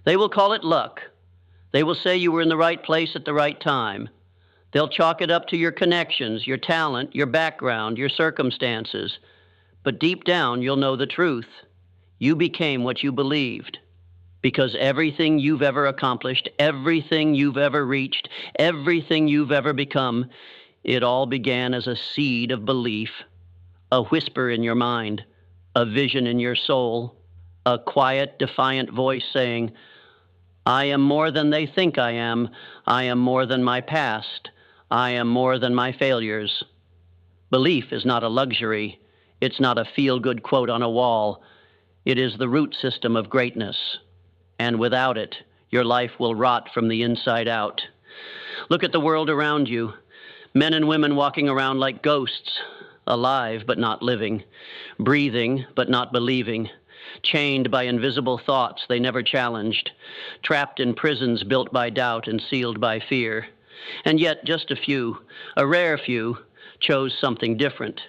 They will call it luck. They will say you were in the right place at the right time. They'll chalk it up to your connections, your talent, your background, your circumstances. But deep down, you'll know the truth. You became what you believed. Because everything you've ever accomplished, everything you've ever reached, everything you've ever become, it all began as a seed of belief, a whisper in your mind, a vision in your soul, a quiet, defiant voice saying, I am more than they think I am more than my past, I am more than my failures. Belief is not a luxury. It's not a feel-good quote on a wall. It is the root system of greatness. And without it, your life will rot from the inside out. Look at the world around you. Men and women walking around like ghosts, alive but not living, breathing but not believing, chained by invisible thoughts they never challenged, trapped in prisons built by doubt and sealed by fear. And yet just a few, a rare few, chose something different.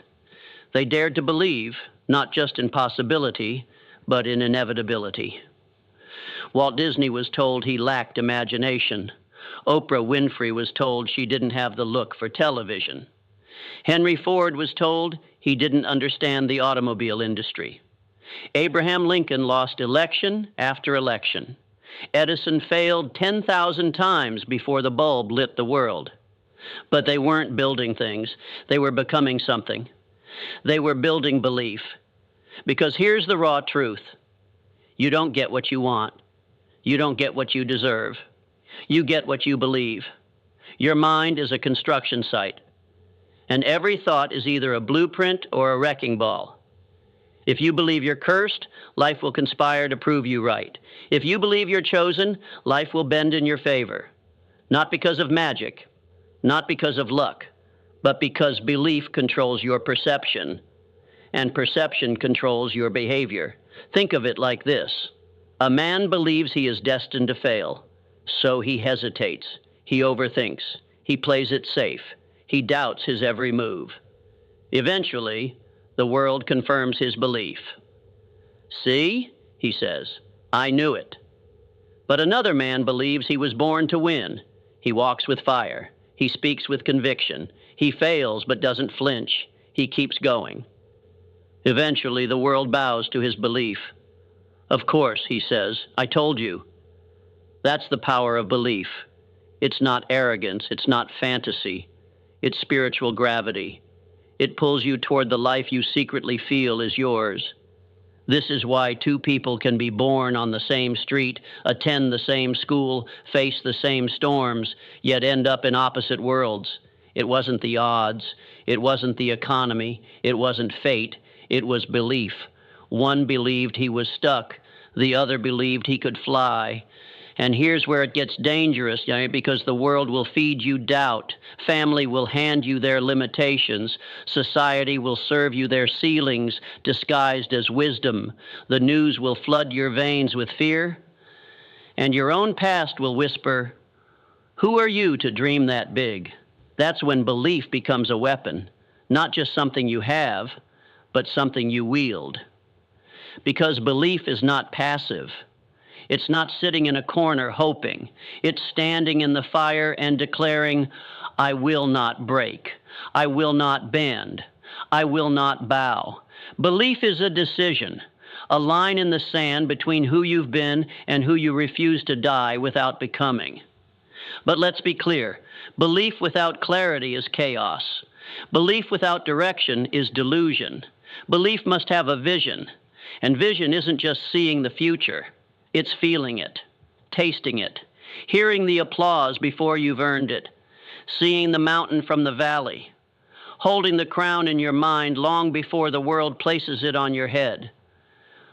They dared to believe, not just in possibility, but in inevitability. Walt Disney was told he lacked imagination. Oprah Winfrey was told she didn't have the look for television. Henry Ford was told he didn't understand the automobile industry. Abraham Lincoln lost election after election. Edison failed 10,000 times before the bulb lit the world. But they weren't building things. They were becoming something. They were building belief. Because here's the raw truth. You don't get what you want. You don't get what you deserve. You get what you believe. Your mind is a construction site. And every thought is either a blueprint or a wrecking ball. If you believe you're cursed, life will conspire to prove you right. If you believe you're chosen, life will bend in your favor. Not because of magic, not because of luck, but because belief controls your perception, and perception controls your behavior. Think of it like this. A man believes he is destined to fail, so he hesitates, he overthinks, he plays it safe, he doubts his every move. Eventually, the world confirms his belief. See, he says, I knew it. But another man believes he was born to win. He walks with fire. He speaks with conviction. He fails but doesn't flinch. He keeps going. Eventually, the world bows to his belief. Of course, he says, I told you. That's the power of belief. It's not arrogance. It's not fantasy. It's spiritual gravity. It pulls you toward the life you secretly feel is yours. This is why two people can be born on the same street, attend the same school, face the same storms, yet end up in opposite worlds. It wasn't the odds. It wasn't the economy. It wasn't fate. It was belief. One believed he was stuck. The other believed he could fly. And here's where it gets dangerous, because the world will feed you doubt. Family will hand you their limitations. Society will serve you their ceilings disguised as wisdom. The news will flood your veins with fear. And your own past will whisper, who are you to dream that big? That's when belief becomes a weapon, not just something you have, but something you wield. Because belief is not passive. It's not sitting in a corner hoping. It's standing in the fire and declaring, I will not break. I will not bend. I will not bow. Belief is a decision, a line in the sand between who you've been and who you refuse to die without becoming. But let's be clear. Belief without clarity is chaos. Belief without direction is delusion. Belief must have a vision. And vision isn't just seeing the future. It's feeling it, tasting it, hearing the applause before you've earned it, seeing the mountain from the valley, holding the crown in your mind long before the world places it on your head.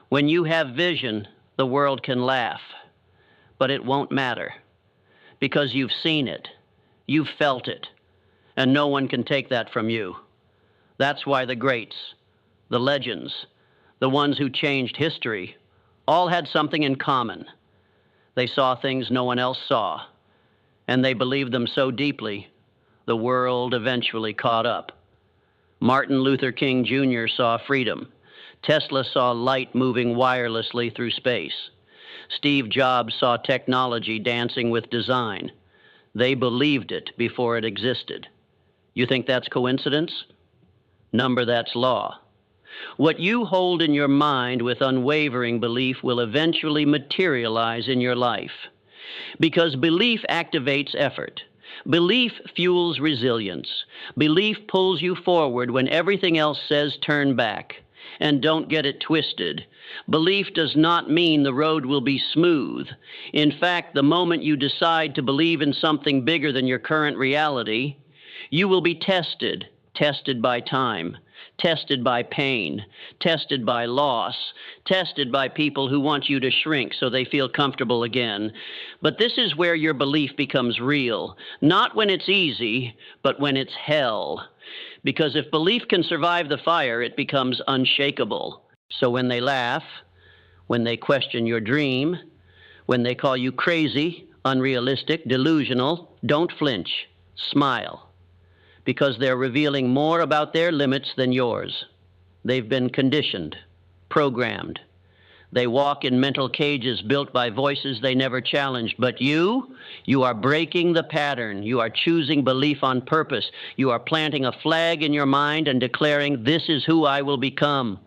When you have vision, the world can laugh, but it won't matter because you've seen it, you've felt it, and no one can take that from you. That's why the greats, the legends, the ones who changed history, all had something in common. They saw things no one else saw, and they believed them so deeply, the world eventually caught up. Martin Luther King Jr. saw freedom. Tesla saw light moving wirelessly through space. Steve Jobs saw technology dancing with design. They believed it before it existed. You think that's coincidence? Number, that's law. What you hold in your mind with unwavering belief will eventually materialize in your life. Because belief activates effort. Belief fuels resilience. Belief pulls you forward when everything else says turn back. And don't get it twisted. Belief does not mean the road will be smooth. In fact, the moment you decide to believe in something bigger than your current reality, you will be tested by time, tested by pain, tested by loss, tested by people who want you to shrink so they feel comfortable again. But this is where your belief becomes real, not when it's easy, but when it's hell. Because if belief can survive the fire, it becomes unshakable. So when they laugh, when they question your dream, when they call you crazy, unrealistic, delusional, don't flinch, smile. Because they're revealing more about their limits than yours. They've been conditioned, programmed. They walk in mental cages built by voices they never challenged. But you are breaking the pattern. You are choosing belief on purpose. You are planting a flag in your mind and declaring, this is who I will become.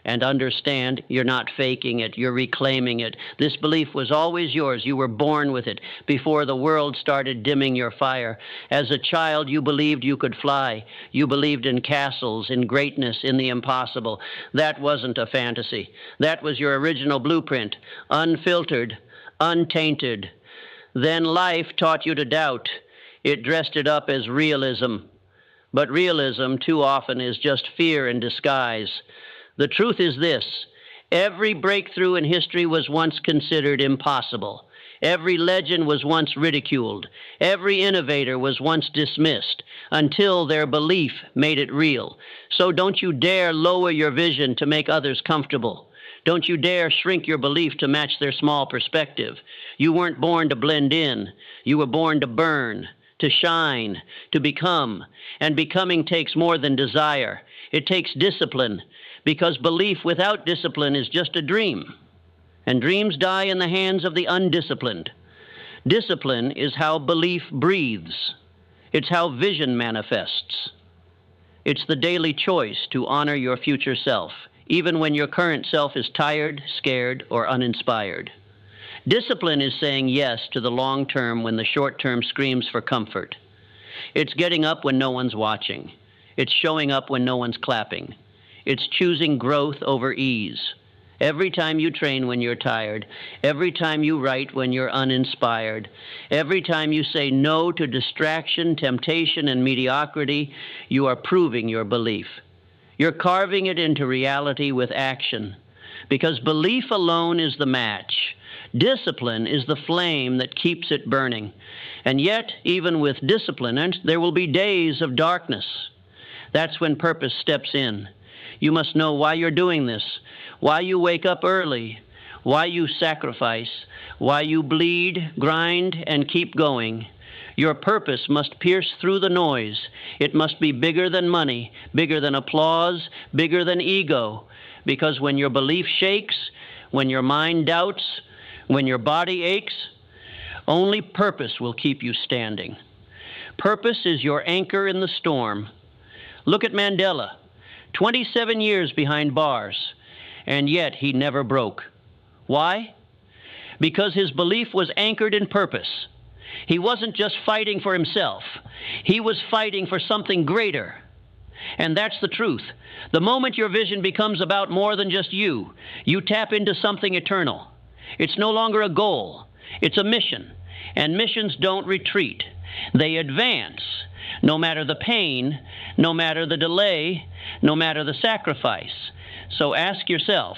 And understand, you're not faking it, you're reclaiming it. This belief was always yours. You were born with it before the world started dimming your fire. As a child, you believed you could fly. You believed in castles, in greatness, in the impossible. That wasn't a fantasy. That was your original blueprint, unfiltered, untainted. Then life taught you to doubt. It dressed it up as realism. But realism, too often, is just fear in disguise. The truth is this: every breakthrough in history was once considered impossible. Every legend was once ridiculed. Every innovator was once dismissed until their belief made it real. So don't you dare lower your vision to make others comfortable. Don't you dare shrink your belief to match their small perspective. You weren't born to blend in. You were born to burn, to shine, to become. And becoming takes more than desire. It takes discipline. Because belief without discipline is just a dream, and dreams die in the hands of the undisciplined. Discipline is how belief breathes. It's how vision manifests. It's the daily choice to honor your future self, even when your current self is tired, scared, or uninspired. Discipline is saying yes to the long term when the short term screams for comfort. It's getting up when no one's watching. It's showing up when no one's clapping. It's choosing growth over ease. Every time you train when you're tired, every time you write when you're uninspired, every time you say no to distraction, temptation, and mediocrity, you are proving your belief. You're carving it into reality with action. Because belief alone is the match. Discipline is the flame that keeps it burning. And yet, even with discipline, there will be days of darkness. That's when purpose steps in. You must know why you're doing this, why you wake up early, why you sacrifice, why you bleed, grind, and keep going. Your purpose must pierce through the noise. It must be bigger than money, bigger than applause, bigger than ego. Because when your belief shakes, when your mind doubts, when your body aches, only purpose will keep you standing. Purpose is your anchor in the storm. Look at Mandela. 27 years behind bars, and yet he never broke. Why? Because his belief was anchored in purpose. He wasn't just fighting for himself. He was fighting for something greater. And that's the truth. The moment your vision becomes about more than just you, you tap into something eternal. It's no longer a goal. It's a mission. And missions don't retreat. They advance. No matter the pain, no matter the delay, no matter the sacrifice. So ask yourself,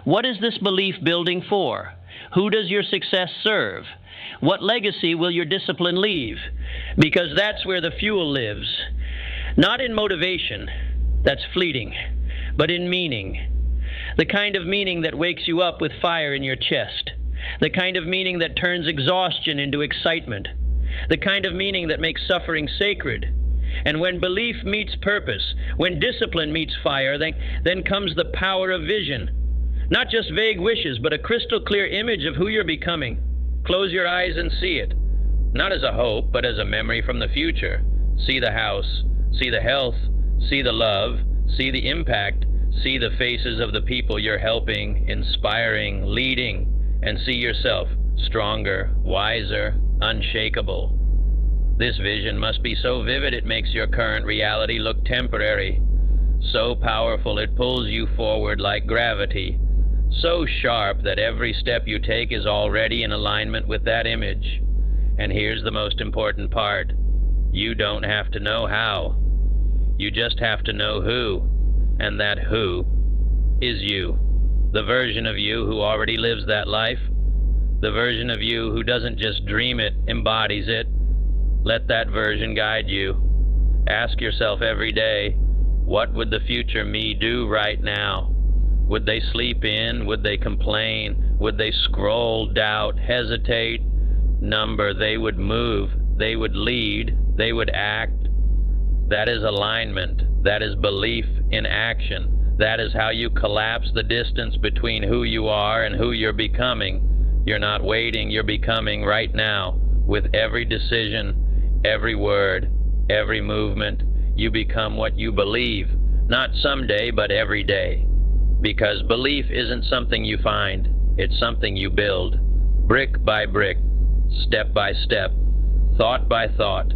what is this belief building for? Who does your success serve? What legacy will your discipline leave? Because that's where the fuel lives. Not in motivation, that's fleeting, but in meaning. The kind of meaning that wakes you up with fire in your chest. The kind of meaning that turns exhaustion into excitement. The kind of meaning that makes suffering sacred. And when belief meets purpose, when discipline meets fire, then comes the power of vision. Not just vague wishes, but a crystal clear image of who you're becoming. Close your eyes and see it. Not as a hope, but as a memory from the future. See the house, see the health, see the love, see the impact, see the faces of the people you're helping, inspiring, leading, and see yourself stronger, wiser, unshakable. This vision must be so vivid it makes your current reality look temporary. So powerful it pulls you forward like gravity. So sharp that every step you take is already in alignment with that image. And here's the most important part. You don't have to know how. You just have to know who. And that who is you. The version of you who already lives that life. The version of you who doesn't just dream it, embodies it. Let that version guide you. Ask yourself every day, what would the future me do right now? Would they sleep in? Would they complain? Would they scroll, doubt, hesitate? Number, they would move. They would lead. They would act. That is alignment. That is belief in action. That is how you collapse the distance between who you are and who you're becoming. You're not waiting, you're becoming right now. With every decision, every word, every movement, you become what you believe. Not someday, but every day. Because belief isn't something you find, it's something you build. Brick by brick, step by step, thought by thought,